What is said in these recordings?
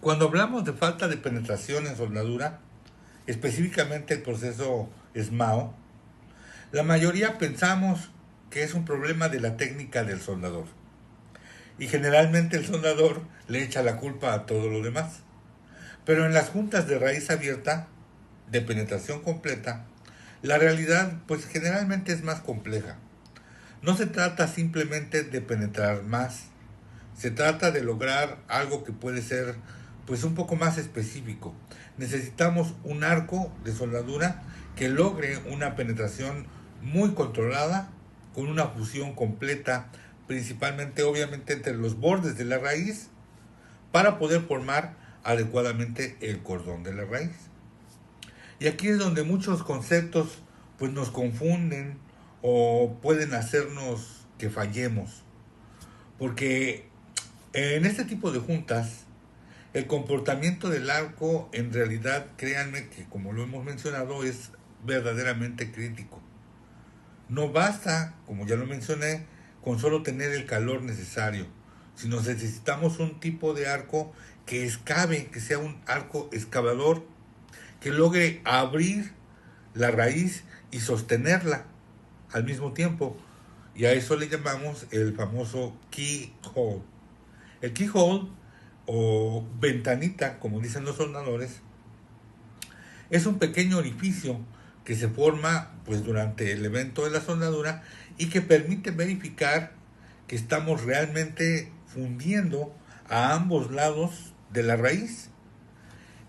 Cuando hablamos de falta de penetración en soldadura, específicamente el proceso SMAO, la mayoría pensamos que es un problema de la técnica del soldador. Y generalmente el soldador le echa la culpa a todo lo demás. Pero en las juntas de raíz abierta, de penetración completa, la realidad pues generalmente es más compleja. No se trata simplemente de penetrar más, se trata de lograr algo que puede ser pues un poco más específico. Necesitamos un arco de soldadura que logre una penetración muy controlada con una fusión completa, principalmente obviamente entre los bordes de la raíz para poder formar adecuadamente el cordón de la raíz. Y aquí es donde muchos conceptos pues nos confunden o pueden hacernos que fallemos, porque en este tipo de juntas el comportamiento del arco en realidad, créanme que como lo hemos mencionado, es verdaderamente crítico. No basta, como ya lo mencioné, con solo tener el calor necesario, sino necesitamos un tipo de arco que excave, que sea un arco excavador, que logre abrir la raíz y sostenerla al mismo tiempo. Y a eso le llamamos el famoso keyhole. El keyhole o ventanita, como dicen los soldadores, es un pequeño orificio que se forma pues durante el evento de la soldadura y que permite verificar que estamos realmente fundiendo a ambos lados de la raíz.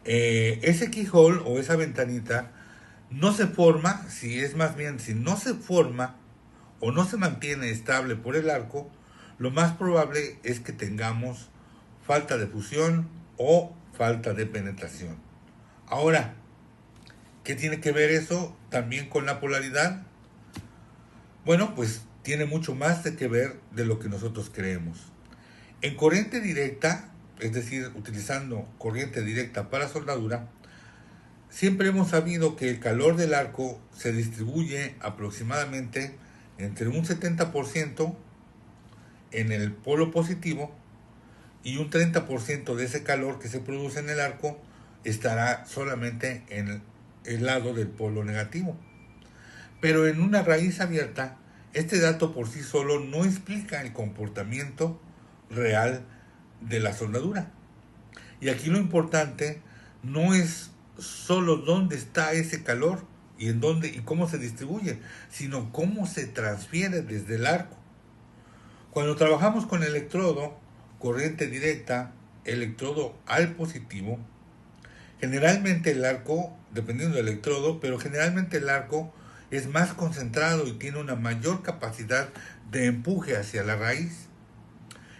Ese keyhole o esa ventanita no se forma, si es más bien, si no se forma o no se mantiene estable por el arco, lo más probable es que tengamos falta de fusión o falta de penetración. Ahora, ¿qué tiene que ver eso también con la polaridad? Bueno, pues tiene mucho más de que ver de lo que nosotros creemos. En corriente directa, es decir, utilizando corriente directa para soldadura, siempre hemos sabido que el calor del arco se distribuye aproximadamente entre un 70% en el polo positivo y un 30% de ese calor que se produce en el arco estará solamente en el lado del polo negativo. Pero en una raíz abierta, este dato por sí solo no explica el comportamiento real de la soldadura. Y aquí lo importante no es solo dónde está ese calor y en dónde y cómo se distribuye, sino cómo se transfiere desde el arco. Cuando trabajamos con electrodo, corriente directa, electrodo al positivo, generalmente el arco, dependiendo del electrodo, pero generalmente el arco es más concentrado y tiene una mayor capacidad de empuje hacia la raíz.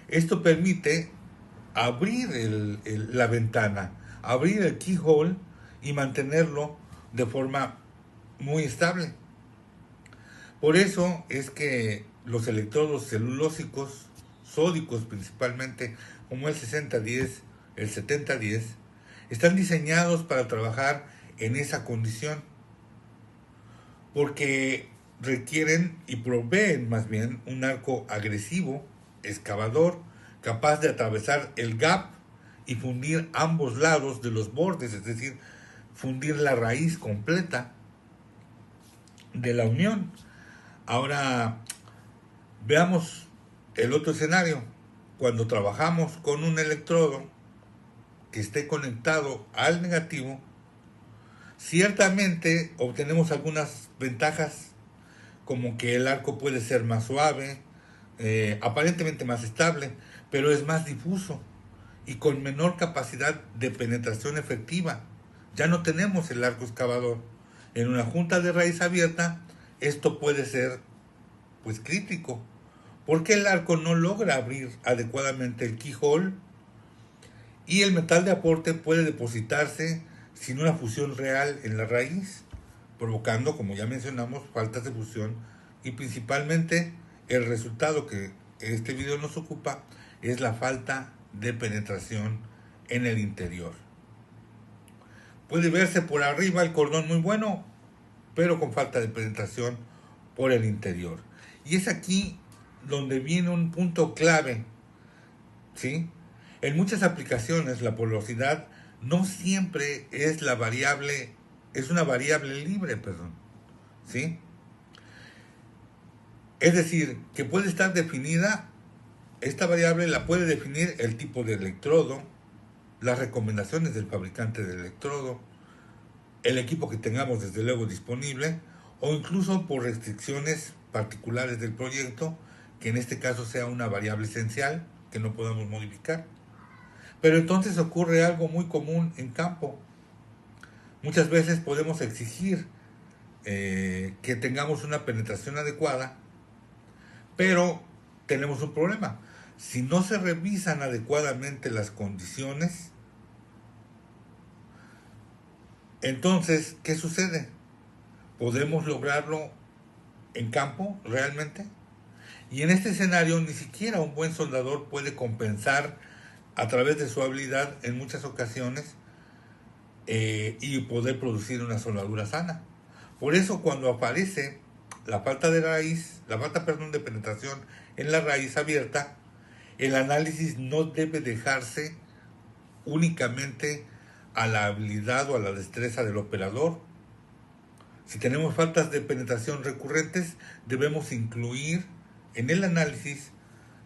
Esto permite abrir la ventana, abrir el keyhole y mantenerlo de forma muy estable. Por eso es que los electrodos celulósicos, sódicos principalmente, como el 6010, el 7010, están diseñados para trabajar en esa condición, porque requieren y proveen más bien un arco agresivo, excavador, capaz de atravesar el gap y fundir ambos lados de los bordes, es decir, fundir la raíz completa de la unión. Ahora veamos el otro escenario. Cuando trabajamos con un electrodo que esté conectado al negativo, ciertamente obtenemos algunas ventajas, como que el arco puede ser más suave, aparentemente más estable, pero es más difuso y con menor capacidad de penetración efectiva. Ya no tenemos el arco excavador. En una junta de raíz abierta, esto puede ser pues crítico, porque el arco no logra abrir adecuadamente el keyhole y el metal de aporte puede depositarse sin una fusión real en la raíz, provocando, como ya mencionamos, faltas de fusión y principalmente el resultado que este video nos ocupa es la falta de penetración en el interior. Puede verse por arriba el cordón muy bueno, pero con falta de penetración por el interior. Y es aquí donde viene un punto clave, ¿sí? En muchas aplicaciones la porosidad no siempre es la variable, es una variable libre, perdón, ¿sí? Es decir, que puede estar definida, esta variable la puede definir el tipo de electrodo, las recomendaciones del fabricante del electrodo, el equipo que tengamos desde luego disponible, o incluso por restricciones particulares del proyecto, que en este caso sea una variable esencial que no podamos modificar. Pero entonces ocurre algo muy común en campo. Muchas veces podemos exigir que tengamos una penetración adecuada, pero tenemos un problema. Si no se revisan adecuadamente las condiciones, entonces, ¿qué sucede? ¿Podemos lograrlo en campo realmente? Y en este escenario ni siquiera un buen soldador puede compensar a través de su habilidad en muchas ocasiones y poder producir una soldadura sana. Por eso cuando aparece la falta de raíz, la falta, perdón, de penetración en la raíz abierta, el análisis no debe dejarse únicamente a la habilidad o a la destreza del operador. Si tenemos faltas de penetración recurrentes, debemos incluir en el análisis,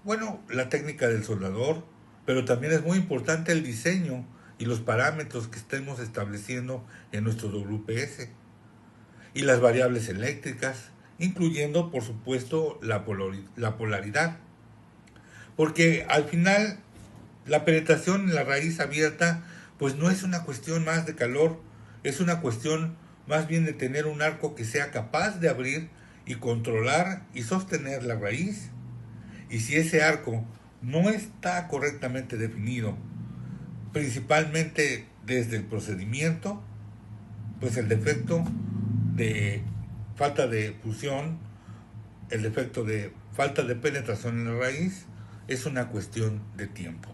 bueno, la técnica del soldador, pero también es muy importante el diseño y los parámetros que estemos estableciendo en nuestro WPS y las variables eléctricas, incluyendo por supuesto la polaridad. Porque al final la penetración en la raíz abierta pues no es una cuestión más de calor, es una cuestión más bien de tener un arco que sea capaz de abrir y controlar y sostener la raíz. Y si ese arco no está correctamente definido, principalmente desde el procedimiento, pues el defecto de falta de fusión, el defecto de falta de penetración en la raíz, es una cuestión de tiempo.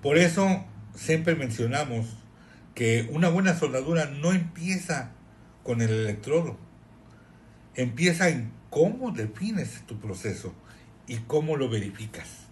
Por eso siempre mencionamos que una buena soldadura no empieza con el electrodo, empieza en cómo defines tu proceso y cómo lo verificas.